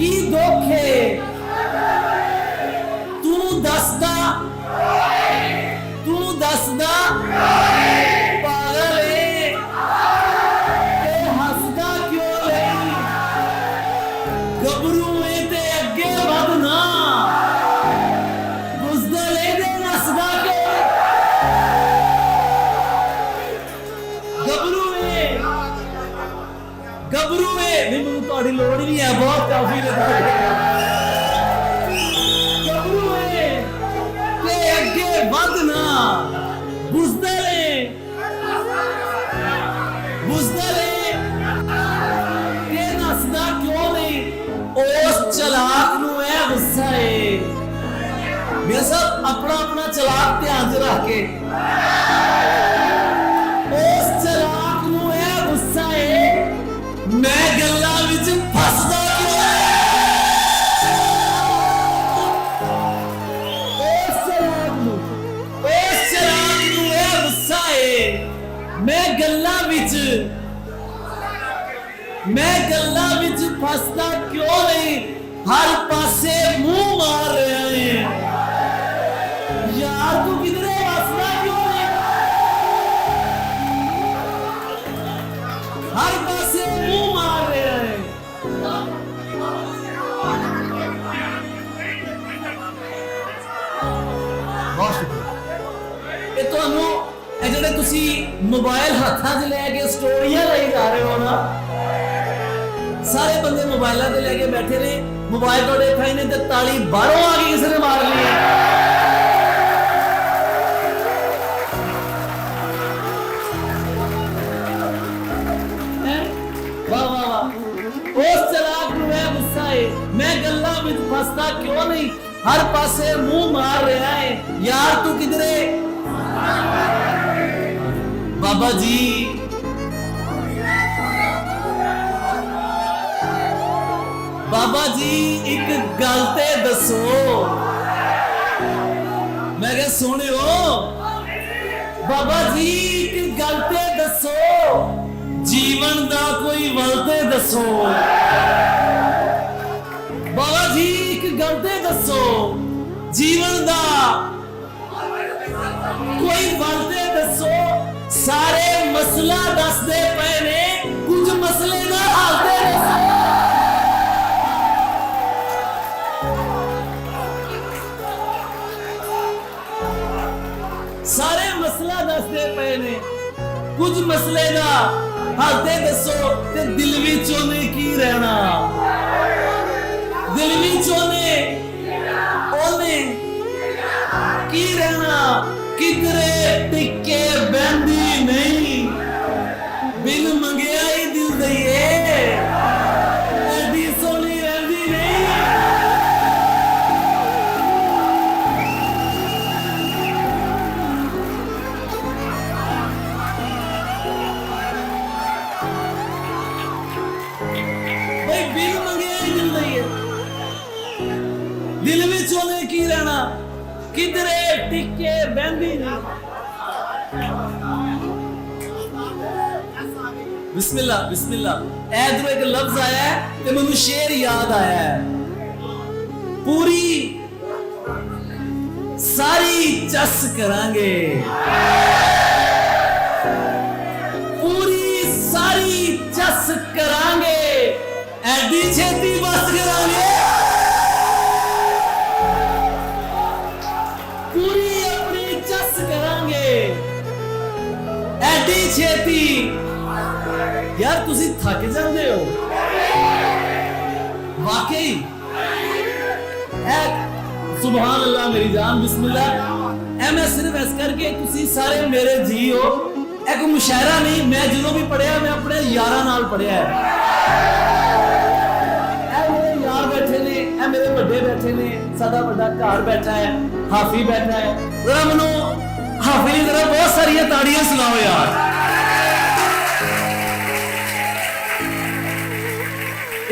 की धोखे तू दसदा पागल है ते हसदा क्यों नहीं गबरू है ते अगे बढ़ना बुज़दिल है ते नसदा क्यों गबरू है नहीं मैनूं तुहाडी लोड़ ही नहीं है बहुत काफी ने गबरू है ते अगे बढ़ना बुज़दिल है ते नसदा क्यों नहीं उस चलाक नूं ऐ गुस्सा है मेरा सब अपना अपना चलाक ध्यान च रख के उस चलाक नूं ऐ गुस्सा है मैं गल्लां विच फसदा क्यों उस चलाक नूं ऐ गुस्सा है मैं गल्लां विच फसदा क्यों नहीं हर पासे मुंह मार रहे हैं यार तू किधरे फसदा क्यों नहीं हर पासे मुंह मार रहे हैं बहुत शुक्रिया ਇਹ ਤੁਹਾਨੂੰ ਇਹ ਜਿਹੜੇ ਤੁਸੀਂ ਮੋਬਾਈਲ ਹੱਥਾਂ 'ਚ ਲੈ ਕੇ ਸਟੋਰੀਆਂ ਲਈ ਜਾ ਰਹੇ ਹੋ ਨਾ ਸਾਰੇ ਬੰਦੇ ਮੋਬਾਈਲਾਂ ਤੇ ਲੈ ਕੇ ਬੈਠੇ ਨੇ ਮੋਬਾਈਲ ਤੁਹਾਡੇ ਖਾਈ ਨੇ ਤੇ ਤਾਲੀ ਬਾਹਰੋਂ ਆ ਕੇ ਕਿਸੇ ਨੇ ਮਾਰ ਲਈ ਹੈ ਵਾਹ ਵਾਹ ਵਾਹ ਉਸ ਚਲਾਕ ਨੂੰ ਇਹ ਗੁੱਸਾ ਹੈ ਮੈਂ ਗੱਲਾਂ ਵਿੱਚ ਫਸਦਾ ਕਿਉਂ ਨਹੀਂ ਹਰ ਪਾਸੇ ਮੂੰਹ ਮਾਰ ਰਿਹਾ ਹੈ ਯਾਰ ਤੂੰ ਕਿਧਰੇ बाबा जी एक गल ते दसो मैं क्या सुनियो बाबा जी एक गल ते दसो जीवन दा कोई वल ते दसो बाबा जी एक गल ते दसो जीवन दा कोई वल ते दसो सारे मसला दसदे पए ने कुछ मसले दा हल ते दसो सारे मसला दसदे पए ने कुछ मसले दा हल ते दसो ते दिल विचों ने की रहना दिल विचों ने ओने की रहना किधरे टिके बंदी नहीं बिन मंगया ही दिल दइए एडी सोनी रहंदी नहीं भाई बिन मंगया ही दिल दइए दिल विच ओने की रहना किधरे टिके बंदी नहीं बिस्मिल्लाह बिस्मिल्लाह इधर एक लफ्ज आया है ते मैनू शेर याद आया है पूरी सारी चस करांगे पूरी सारी चस करांगे एडी छेती बस करांगे पूरी अपनी चस करांगे एडी छेती यार तुसी थक जाते हो वाकई सुभान अल्लाह मेरी जान बिस्मिल्लाह मैं सिर्फ इस करके तुसी सारे मेरे जी हो एक मुशायरा नहीं मैं जो भी पढ़िया मैं अपने यारां नाल पढ़िया है मेरे यार बैठे ने मेरे बड़े बैठे ने सादा बड़ा घर बैठा है हाफी बैठा है जरा मनो हाफी ने जरा बहुत सारी ताड़ियां सुनाओ यार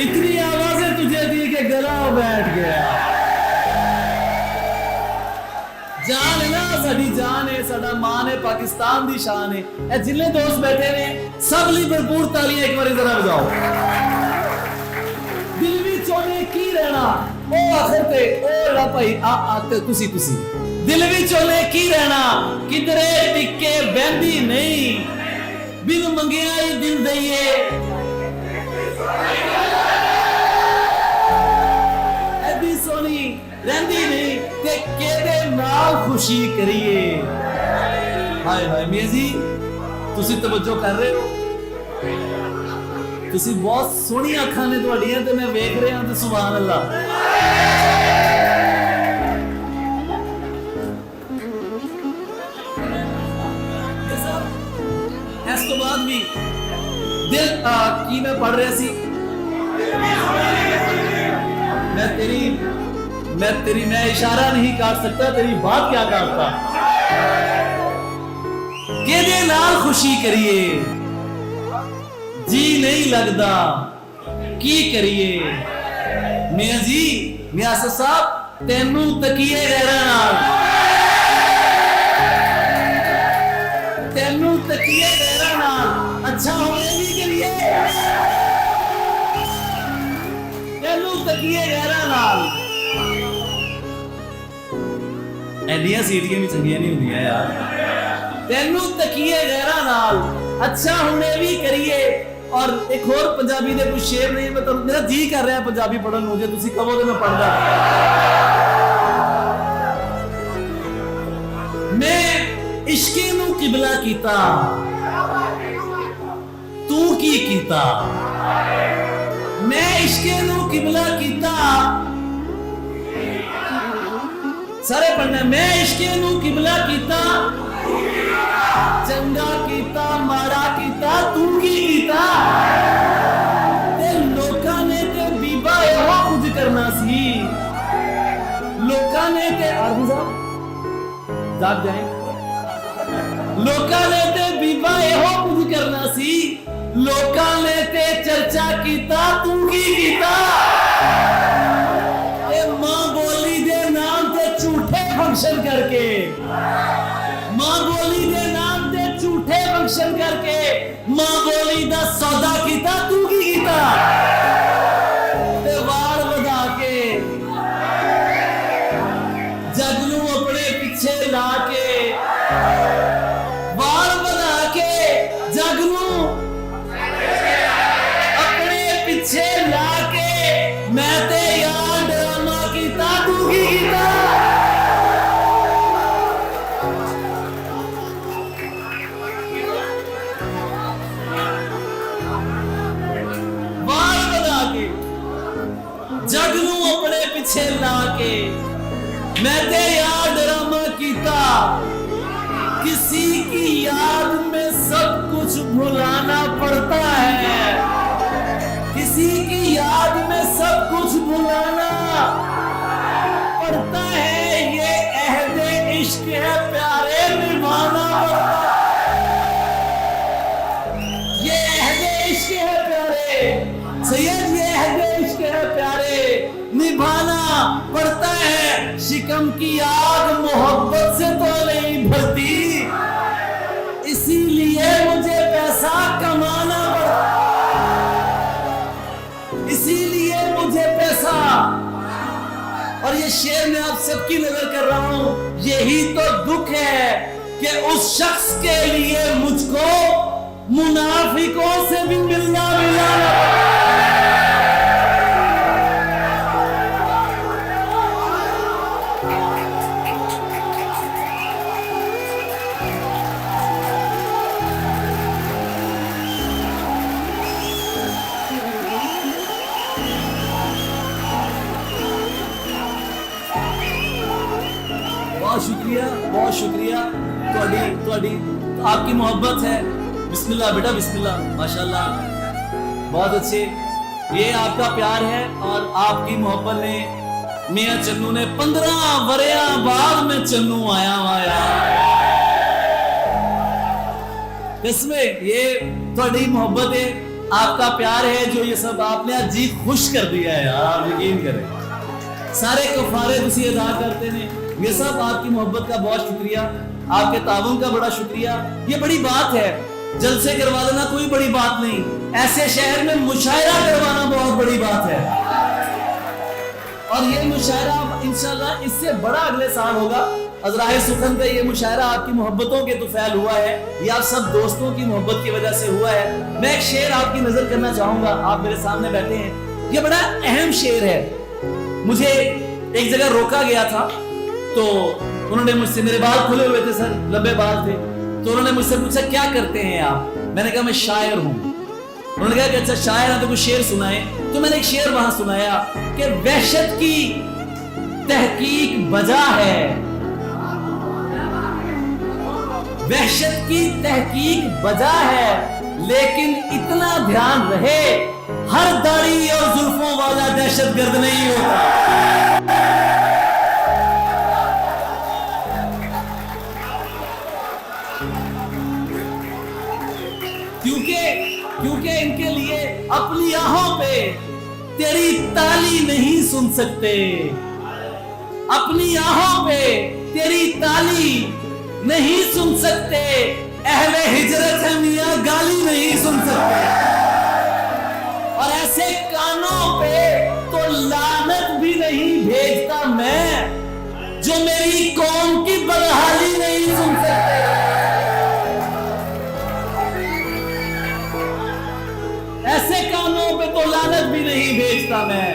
इतनी आवाजें तुझे दी कि गला बैठ गया जान है ना साडी जान है साडा मान है पाकिस्तान दी शान है ए जिन्ने दोस्त बैठे ने सब लिए भरपूर तालियां एक बार जरा बजाओ दिल विच ओने की रहना ओ आखिर ते ओ ला भाई आ ते तुसी दिल विचोले की रहना किधरे टिके बहंदी नहीं बिन मंगिया ही दिल दईए ऐदी सोनी रहंदी नहीं ते केदे नाल खुशी करिए हाय हाय मियां जी तुसी तवज्जो कर रहे हो ਤੁਸੀਂ ਬਹੁਤ ਸੋਹਣੀਆਂ ਅੱਖਾਂ ਨੇ ਤੁਹਾਡੀਆਂ ਤੇ ਮੈਂ ਵੇਖ ਰਿਹਾ ਤੇ ਸੁਭਾਨ ਅੱਲਾ ਇਸ ਤੋਂ ਬਾਅਦ ਵੀ ਦਿਲ ਕੀ ਮੈਂ ਪੜ ਰਿਹਾ ਸੀ मैं इशारा नहीं काट सकता तेरी बात क्या काटता केदे नाल खुशी करिए जी नहीं लगता की करिए मियां जी मियां साहब तेनू तकिए गैरा नाल तेनू तकिए गैरा नाल अच्छा होने भी करिए तेनू तकिए गैरा नाल ਐਡੀਆਂ ਸੀਟੀਆਂ ਵੀ ਚੰਗੀਆਂ ਨਹੀਂ ਹੁੰਦੀਆਂ ਯਾਰ ਤੈਨੂੰ ਤਕੀਏ ਗਹਿਰਾ ਨਾਲ ਅੱਛਾ ਹੁਣੇ ਵੀ ਕਰੀਏ ਔਰ ਇੱਕ ਹੋਰ ਪੰਜਾਬੀ ਦੇ ਕੁਝ ਸ਼ੇਰ ਨਹੀਂ ਮੈਂ ਤੁਹਾਨੂੰ ਮੇਰਾ ਜੀ ਕਰ ਰਿਹਾ ਪੰਜਾਬੀ ਪੜਨ ਨੂੰ ਜੇ ਤੁਸੀਂ ਕਹੋ ਤੇ ਮੈਂ ਪੜਦਾ ਮੈਂ ਇਸ਼ਕੇ ਨੂੰ ਕਿਬਲਾ ਕੀਤਾ ਤੂੰ ਕੀ ਕੀਤਾ ਮੈਂ ਇਸ਼ਕੇ ਨੂੰ ਕਿਬਲਾ ਕੀਤਾ सारे पढ़ना मैं इश्के नू किबला कीता चंगा कीता माड़ा कीता तू की कीता ते लोकां ने ते बीबा एहो कुछ करना सी लोकां ने ते आरज़ू साहब जाग जाए लोकां ने ते बीबा एहो कुछ करना सी लोकां ने ते चर्चा कीता तू की कीता फंक्शन करके मां बोली दे नाम ते झूठे फंक्शन करके मां बोली दा सौदा कीता तू की कीता ते वाल वधा के जग नू अपने पीछे ला के वाल वधा के जग नू अपने पीछे ला के मैं ते यार ड्रामा कीता तू की कीता जग नू अपने पीछे ला के मैं ते यार ड्रामा कीता किसी की याद में सब कुछ भुलाना पड़ता है किसी की याद में सब कुछ भुलाना पड़ता है ये अहदे इश्क है प्यारे निभाना ये अहदे इश्क है प्यारे सैयद ये अहदे इश्क है प्यारे निभाना पड़ता है शिकम की आग मोहब्बत से तो नहीं भरती इसीलिए मुझे पैसा कमाना पड़ता इसीलिए मुझे पैसा और ये शेर मैं आप सबकी नजर कर रहा हूं यही तो दुख है कि उस शख्स के लिए मुझको मुनाफिकों से भी मिलना बहुत शुक्रिया ਤੁਹਾਡੀ आपकी मोहब्बत है बिस्मिल्लाह बेटा बिस्मिल्लाह माशाल्लाह बहुत अच्छे ये आपका प्यार है और आपकी मोहब्बत ने मियां चन्नू ने 15 वरिया बाद में चन्नू आया हुआ यार इसमें ये ਤੁਹਾਡੀ मोहब्बत है आपका प्यार है जो ये सब आपने आज जी खुश कर दिया है यार आप यकीन करें सारे कफारे तुसी अदा करते ने ये सब आपकी मोहब्बत का बहुत शुक्रिया आपके ताउन का बड़ा शुक्रिया ये बड़ी बात है जलसे करवा देना कोई बड़ी बात नहीं ऐसे शहर में मुशायरा करवाना बहुत बड़ी बात है اور یہ مشاعرہ انشاءاللہ اس سے بڑا اگلے سال ہوگا. ازراہ سخن کا یہ مشاعرہ آپ کی محبتوں کے طفیل ہوا ہے, یہ آپ سب دوستوں کی محبت کی وجہ سے ہوا ہے. میں ایک شعر آپ کی نظر کرنا چاہوں گا, آپ میرے سامنے بیٹھے ہیں. یہ بڑا اہم شعر ہے. مجھے ایک جگہ روکا گیا تھا تو انہوں نے مجھ سے, میرے بال کھلے ہوئے تھے سر, لمبے بال تھے, تو انہوں نے مجھ سے پوچھا کیا کرتے ہیں آپ. میں نے کہا میں شاعر ہوں. انہوں نے کہا کہ اچھا شاعر ہیں تو کوئی شعر سنائیں. تو میں نے ایک شعر وہاں سنایا کہ وحشت کی تحقیق بجا ہے, وحشت کی تحقیق بجا ہے, لیکن اتنا دھیان رہے ہر داڑھی اور زلفوں والا دہشت گرد نہیں ہوتا. کیونکہ ان کے لیے اپنی آہوں پہ تیری تالی نہیں سن سکتے, اپنی آہوں پہ تیری تالی نہیں سن سکتے, اہل ہجرت ہے میاں گالی نہیں سن سکتے. اور ایسے کانوں پہ تو لعنت بھی نہیں بھیجتا میں جو میری قوم کی بدحالی نہیں سن سکتے. ایسے کانوں پہ تو لعنت بھی نہیں بھیجتا میں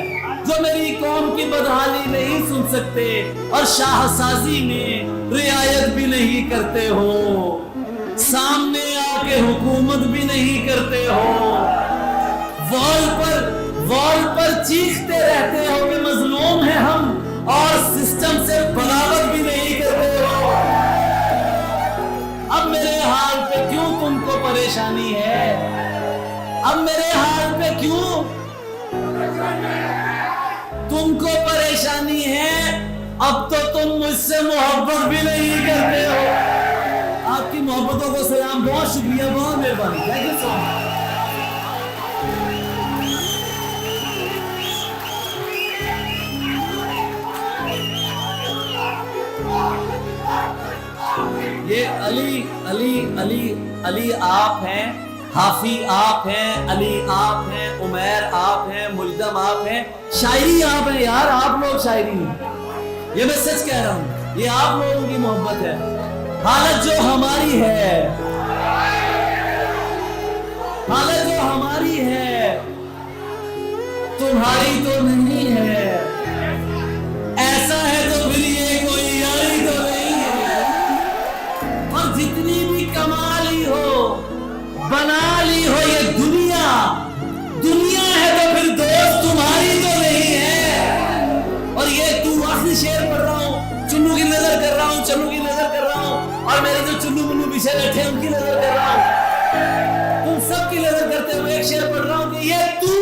جو میری قوم کی بدحالی نہیں سن سکتے, اور شاہ سازی میں رعایت بھی نہیں کرتے ہو, سامنے آ کے حکومت بھی نہیں کرتے ہو, وال پر چیختے رہتے ہو کہ مظلوم ہیں ہم, اور سسٹم سے بغاوت بھی نہیں کرتے ہو. اب میرے حال پہ کیوں تم کو پریشانی ہے, اب میرے حال پہ کیوں تم کو پریشانی ہے, اب تو تم مجھ سے محبت بھی نہیں کرتے ہو. آپ کی محبتوں کو سلام, بہت شکریہ, بہت مہربانی. تھینک یو سو مچ. یہ علی آپ ہیں, حافی آپ ہیں, علی آپ ہیں, عمیر آپ ہیں, ملزم آپ ہیں, شاعری آپ ہیں. یار آپ لوگ شاعری ہیں, یہ میں سچ کہہ رہا ہوں, یہ آپ لوگوں کی محبت ہے. حالت جو ہماری ہے, حالت جو ہماری ہے تمہاری تو نہیں ہے, ایسا ہے تو پھر یہ کوئی یاری تو نہیں ہے. اور جتنی بھی کما لی ہو, بنا لی ہو یہ دنیا ہے تو پھر دوست تمہاری تو نہیں ہے. اور یہ تو آخری شعر پڑھ رہا ہوں, چنو کی نظر کر رہا ہوں, چنو کی نظر کر رہا ہوں, اور میرے جو چنو منو پیچھے بیٹھے ان کی نظر کر رہا ہوں, تم سب کی نظر کرتے ہوئے ایک شعر پڑھ رہا ہوں کہ یہ تو